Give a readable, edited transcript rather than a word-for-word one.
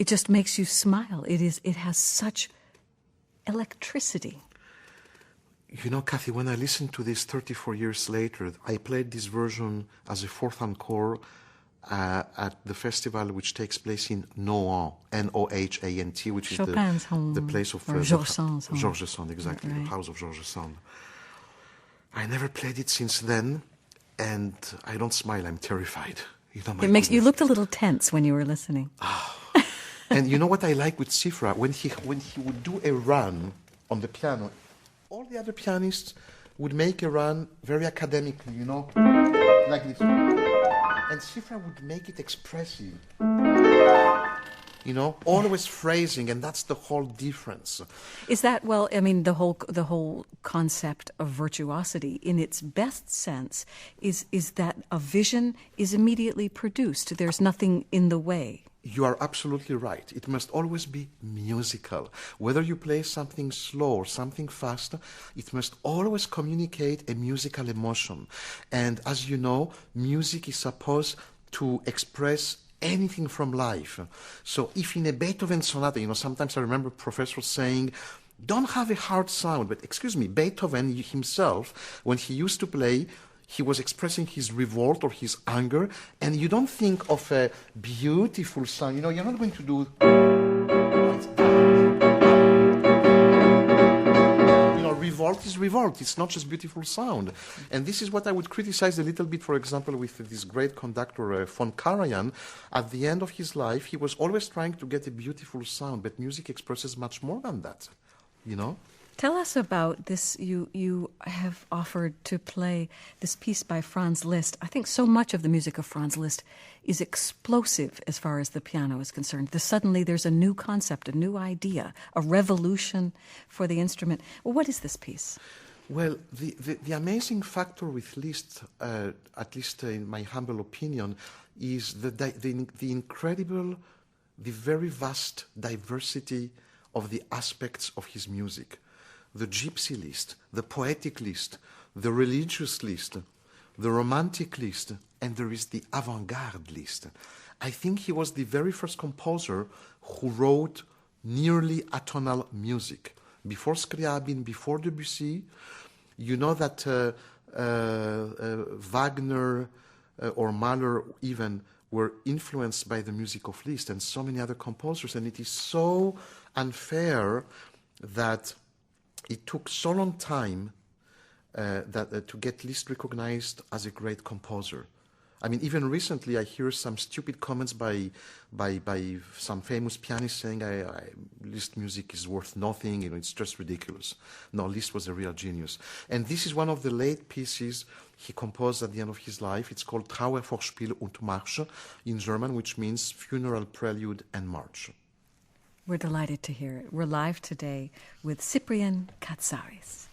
It just makes you smile. It has such electricity. You know, Cathy, when I listened to this 34 years later, I played this version as a fourth encore at the festival which takes place in Nohant, N-O-H-A-N-T, which Chopin's is home, the place of Georges Sand's home. Georges Sand, exactly, right. the house of Georges Sand. I never played it since then, and I don't smile. I'm terrified. You know, my You goodness. looked a little tense when you were listening. And you know what I like with Cziffra? When he would do a run on the piano, all the other pianists would make a run very academically, you know, like this. And Cziffra would make it expressive. You know, always phrasing, and that's the whole difference. Is that, well, I mean, the whole concept of virtuosity in its best sense is that a vision is immediately produced. There's nothing in the way. You are absolutely right. It must always be musical. Whether you play something slow or something fast, it must always communicate a musical emotion. And as you know, music is supposed to express anything from life. So if in a Beethoven sonata, you know, sometimes I remember professors saying, don't have a hard sound, but excuse me, Beethoven himself, when he used to play, he was expressing his revolt or his anger, and you don't think of a beautiful sound. You know, you're not going to do... You know, revolt is revolt. It's not just beautiful sound. And this is what I would criticize a little bit, for example, with this great conductor, von Karajan. At the end of his life, he was always trying to get a beautiful sound, but music expresses much more than that, you know? Tell us about this. You have offered to play this piece by Franz Liszt. I think so much of the music of Franz Liszt is explosive as far as the piano is concerned. Suddenly there's a new concept, a new idea, a revolution for the instrument. Well, what is this piece? Well, the amazing factor with Liszt, at least in my humble opinion, is the incredible, the very vast diversity of the aspects of his music. The gypsy Liszt, the poetic Liszt, the religious Liszt, the romantic Liszt, and there is the avant-garde Liszt. I think he was the very first composer who wrote nearly atonal music. Before Scriabin, before Debussy, you know that Wagner or Mahler even were influenced by the music of Liszt and so many other composers, and it is so unfair that it took so long time to get Liszt recognized as a great composer. I mean, even recently I hear some stupid comments by some famous pianists saying Liszt music is worth nothing, you know, it's just ridiculous. No, Liszt was a real genius. And this is one of the late pieces he composed at the end of his life. It's called Trauervorspiel und Marsch in German, which means funeral prelude and march. We're delighted to hear it. We're live today with Cyprien Katsaris.